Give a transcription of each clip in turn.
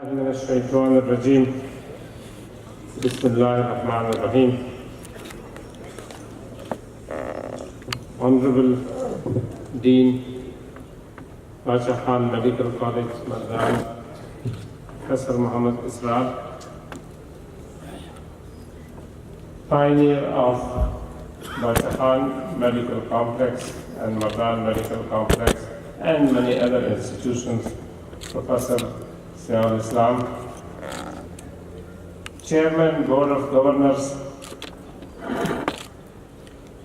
من الشيطان الرجيم بسم الله الرحمن الرحيم. Honorable Dean, Bacha Medical College, Mardan, Professor Muhammad Israr, pioneer of Bacha Medical Complex and Mardan Medical Complex and many other institutions, Professor Islam, Chairman, Board of Governors,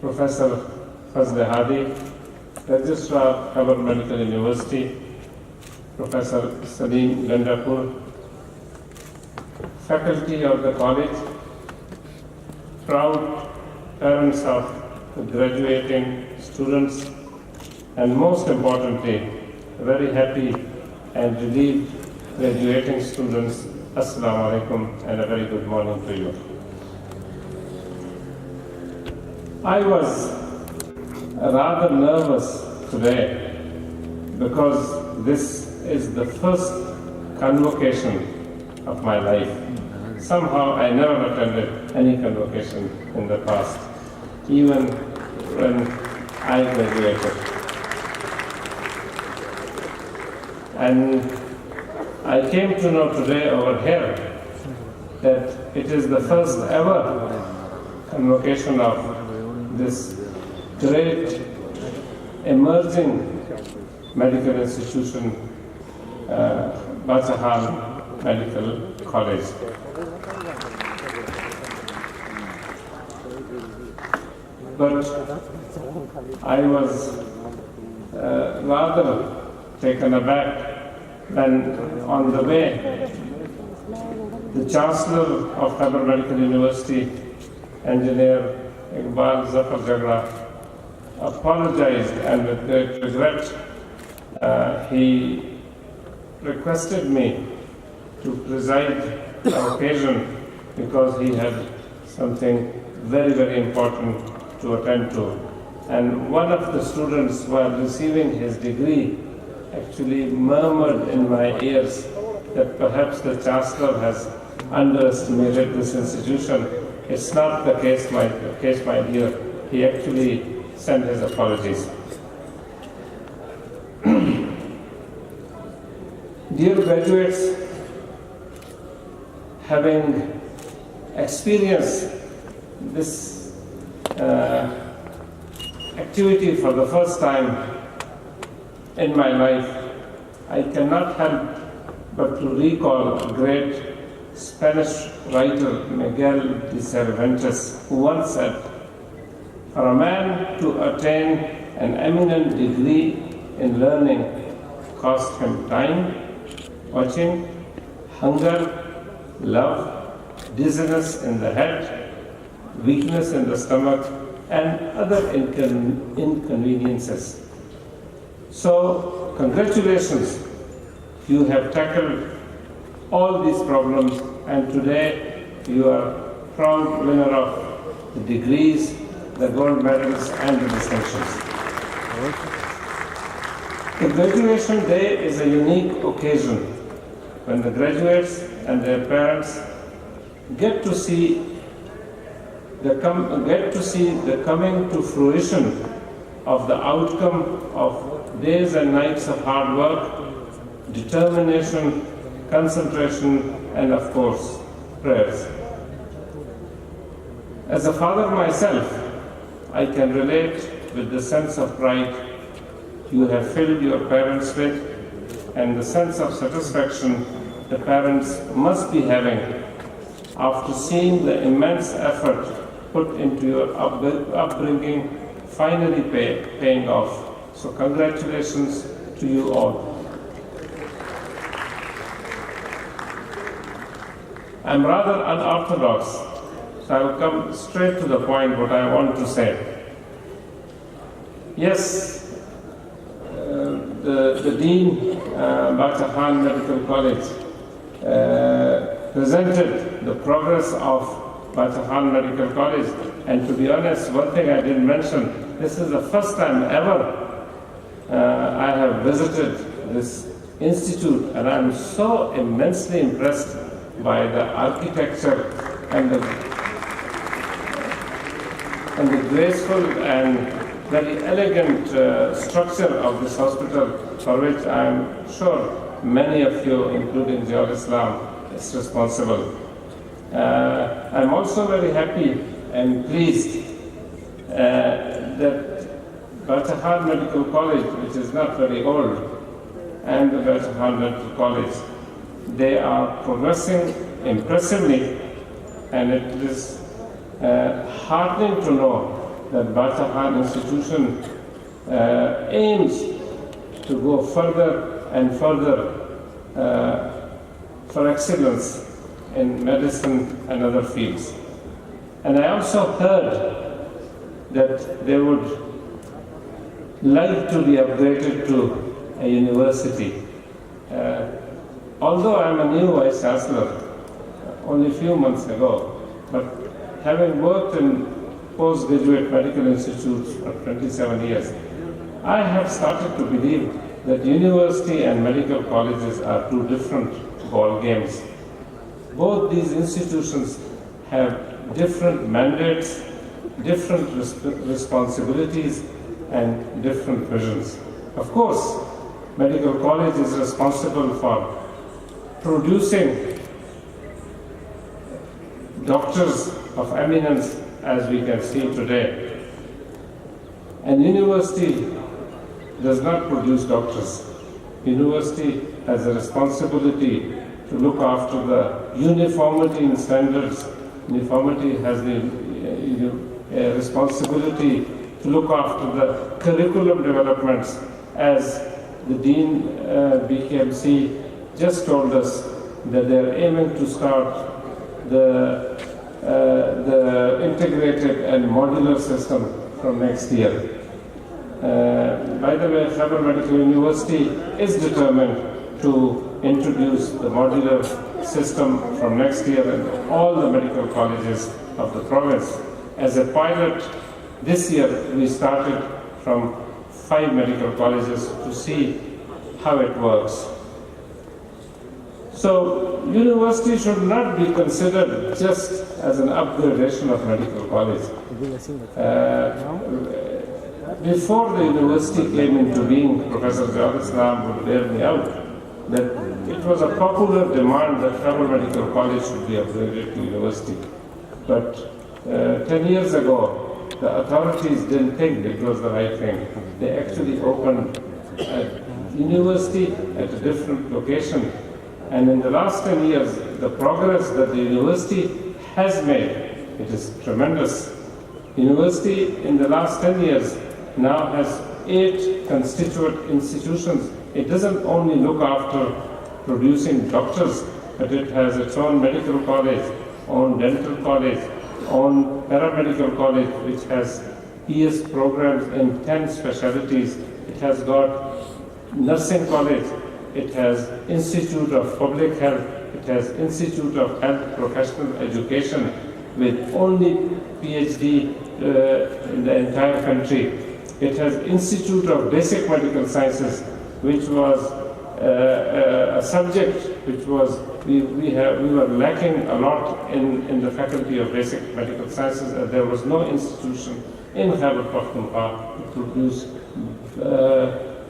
Professor Fazl Hadi, Registrar, Khabar Medical University, Professor Salim Gandapur, faculty of the college, proud parents of the graduating students, and most importantly, very happy and relieved graduating students. Assalamu alaikum and a very good morning to you. I was rather nervous today because this is the first convocation of my life. Somehow I never attended any convocation in the past, even when I graduated. And I came to know today over here that it is the first ever convocation of this great emerging medical institution, Bacha Medical College. But I was rather taken aback when on the way, the Chancellor of Khabar Medical University, Engineer Iqbal Zafar Jagra, apologized, and with great regret, he requested me to preside the occasion because he had something very, very important to attend to. And one of the students, while receiving his degree, actually murmured in my ears that perhaps the Chancellor has underestimated this institution. It's not the case, my dear. He actually sent his apologies. Dear graduates, having experienced this activity for the first time in my life, I cannot help but to recall a great Spanish writer, Miguel de Cervantes, who once said, "For a man to attain an eminent degree in learning cost him time, watching, hunger, love, dizziness in the head, weakness in the stomach, and other inconveniences." So, congratulations, you have tackled all these problems, and today you are proud winner of the degrees, the gold medals, and the distinctions. The graduation day is a unique occasion when the graduates and their parents get to see the coming to fruition of the outcome of days and nights of hard work, determination, concentration, and of course, prayers. As a father myself, I can relate with the sense of pride you have filled your parents with, and the sense of satisfaction the parents must be having after seeing the immense effort put into your upbringing finally paying off. So congratulations to you all. I'm rather unorthodox, so I will come straight to the point what I want to say. Yes, the Dean, Bacha Medical College, presented the progress of Bacha Medical College, and to be honest, one thing I didn't mention, this is the first time ever I have visited this institute, and I'm so immensely impressed by the architecture and the graceful and very elegant structure of this hospital, for which I'm sure many of you, including Jawad Islam, is responsible. I'm also very happy and pleased that Bacha Medical College, which is not very old, and the Bacha Medical College, they are progressing impressively, and it is heartening to know that Bacha institution aims to go further and further for excellence in medicine and other fields. And I also heard that they would like to be upgraded to a university. Although I'm a new Vice Chancellor, only a few months ago, but having worked in postgraduate medical institutes for 27 years, I have started to believe that university and medical colleges are two different ball games. Both these institutions have different mandates, different responsibilities, and different visions. Of course, medical college is responsible for producing doctors of eminence, as we can see today. And university does not produce doctors. University has a responsibility to look after the uniformity in standards. Uniformity has the responsibility to look after the curriculum developments, as the Dean BKMC just told us that they are aiming to start the integrated and modular system from next year. By the way, Khyber Medical University is determined to introduce the modular system from next year in all the medical colleges of the province. As a pilot, this year we started from 5 medical colleges to see how it works. So, university should not be considered just as an upgradation of medical college. Before the university came into being, Professor Jawad Islam would bear me out, that it was a popular demand that Khyber Medical College should be upgraded to university. But 10 years ago, the authorities didn't think it was the right thing. They actually opened a university at a different location. And in the last 10 years, the progress that the university has made, it is tremendous. University in the last 10 years now has 8 constituent institutions. It doesn't only look after producing doctors, but it has its own medical college, own dental college, own paramedical college, which has PS programs in 10 specialties. It has got nursing college. It has Institute of Public Health. It has Institute of Health Professional Education with only PhD in the entire country. It has Institute of Basic Medical Sciences, which was a subject which was we were lacking a lot in the faculty of basic medical sciences. There was no institution in Khyber Pakhtunkhwa to produce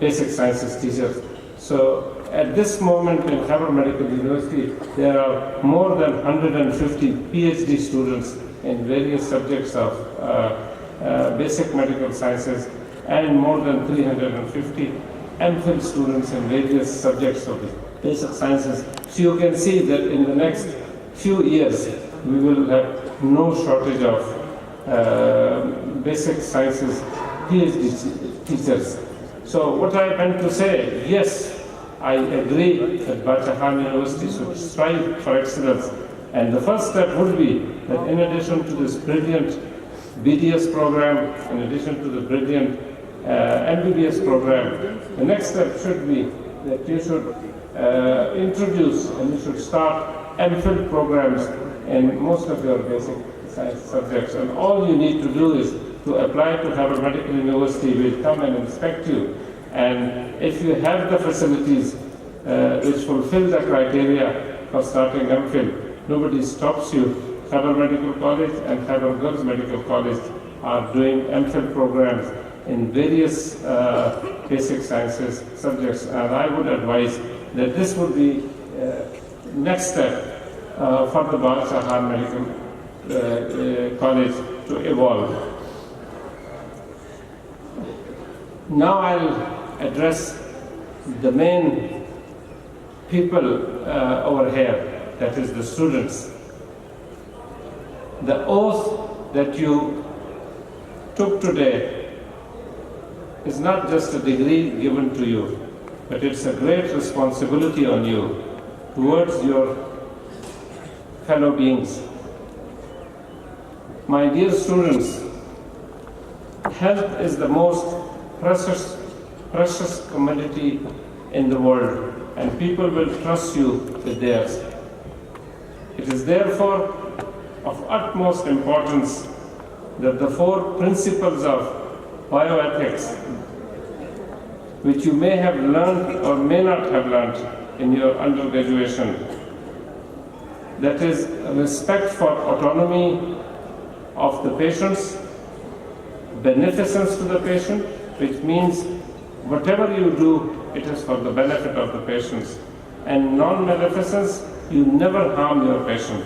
basic sciences teachers. So at this moment in Khyber Medical University, there are more than 150 PhD students in various subjects of basic medical sciences, and more than 350 MPhil students in various subjects of the basic sciences. So you can see that in the next few years, we will have no shortage of basic sciences PhD teachers. So what I meant to say, yes, I agree that Bacha University should strive for excellence. And the first step would be that in addition to this brilliant BDS program, in addition to the brilliant MBBS program, the next step should be that you should introduce and you should start MPhil programs in most of your basic science subjects. And all you need to do is to apply to Khyber Medical University. We'll come and inspect you. And if you have the facilities, which fulfill the criteria for starting MPhil. Nobody stops you. Khyber Medical College and Khyber Girls Medical College are doing MPhil programs in various basic sciences subjects, and I would advise that this would be next step for the Bacha Medical College to evolve. Now I'll address the main people over here, that is the students. The oath that you took today is not just a degree given to you, but it's a great responsibility on you towards your fellow beings. My dear students, health is the most precious commodity in the world, and people will trust you with theirs. It is therefore of utmost importance that the 4 principles of bioethics, which you may have learned or may not have learned in your undergraduation, that is respect for autonomy of the patients, beneficence to the patient, which means whatever you do, it is for the benefit of the patients, and non-maleficence, you never harm your patient,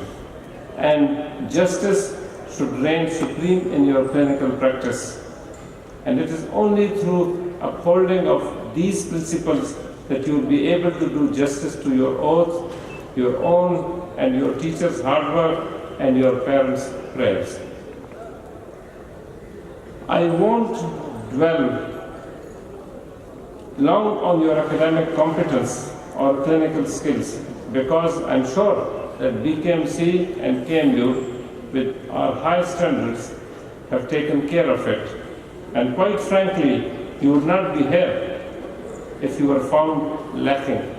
and justice should reign supreme in your clinical practice. And it is only through upholding of these principles that you will be able to do justice to your oath, your own and your teachers' hard work, and your parents' prayers. I won't dwell long on your academic competence or clinical skills, because I'm sure that BKMC and KMU, with our high standards, have taken care of it. And quite frankly, you would not be here if you were found lacking.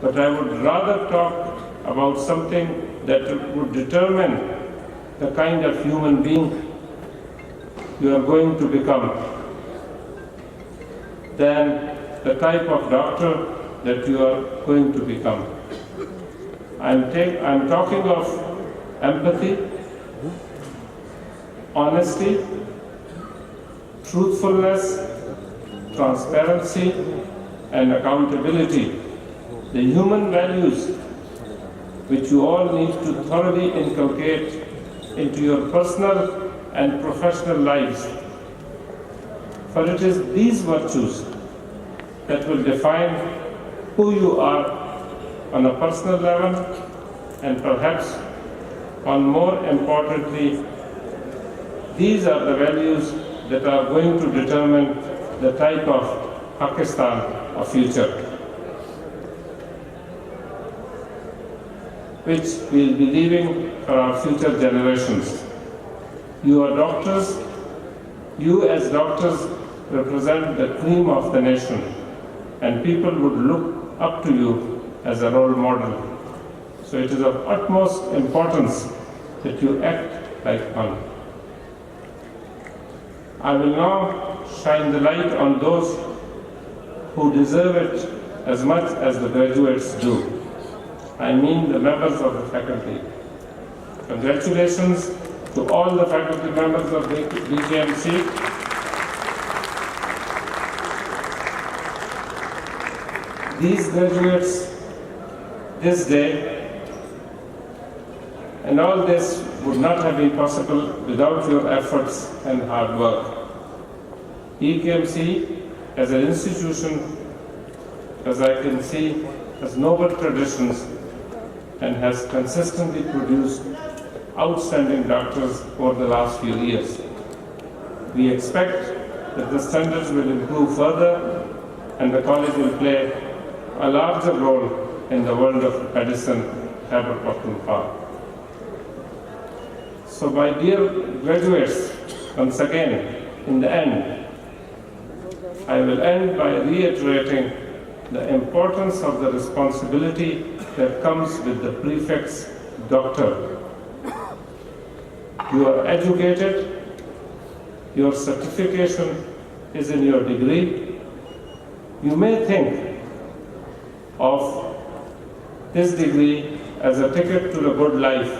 But I would rather talk about something that would determine the kind of human being you are going to become than the type of doctor that you are going to become. I'm talking of empathy, honesty, truthfulness, transparency, and accountability. The human values which you all need to thoroughly inculcate into your personal and professional lives. For it is these virtues that will define who you are on a personal level, and perhaps on more importantly, these are the values that are going to determine the type of Pakistan of future, which we will be leaving for our future generations. You are doctors. You as doctors represent the cream of the nation, and people would look up to you as a role model. So it is of utmost importance that you act like one. I will now shine the light on those who deserve it as much as the graduates do. I mean the members of the faculty. Congratulations to all the faculty members of BKMC. These graduates, this day, and all this would not have been possible without your efforts and hard work. BKMC as an institution, as I can see, has noble traditions and has consistently produced outstanding doctors over the last few years. We expect that the standards will improve further and the college will play a larger role in the world of medicine, Khyber Pakhtunkhwa. So my dear graduates, once again, in the end, I will end by reiterating the importance of the responsibility that comes with the prefix doctor. You are educated, your certification is in your degree. You may think of this degree as a ticket to the good life.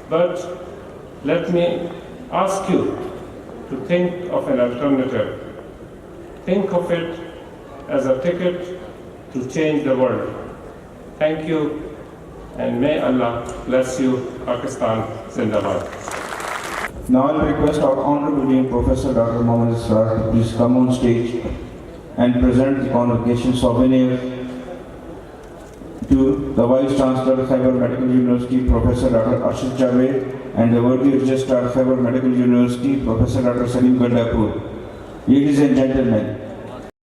But let me ask you to think of an alternative. Think of it as a ticket to change the world. Thank you, and may Allah bless you, Pakistan Zindabad. Now I request our Honorable Dean Professor Dr. Mohammad Israr to please come on stage and present the Convocation souvenir to the Vice Chancellor, Khyber Medical University, Professor Dr. Arshad Javed, and the worthy Registrar, Khyber Medical University, Professor Dr. Salim Gandapur. Ladies and gentlemen,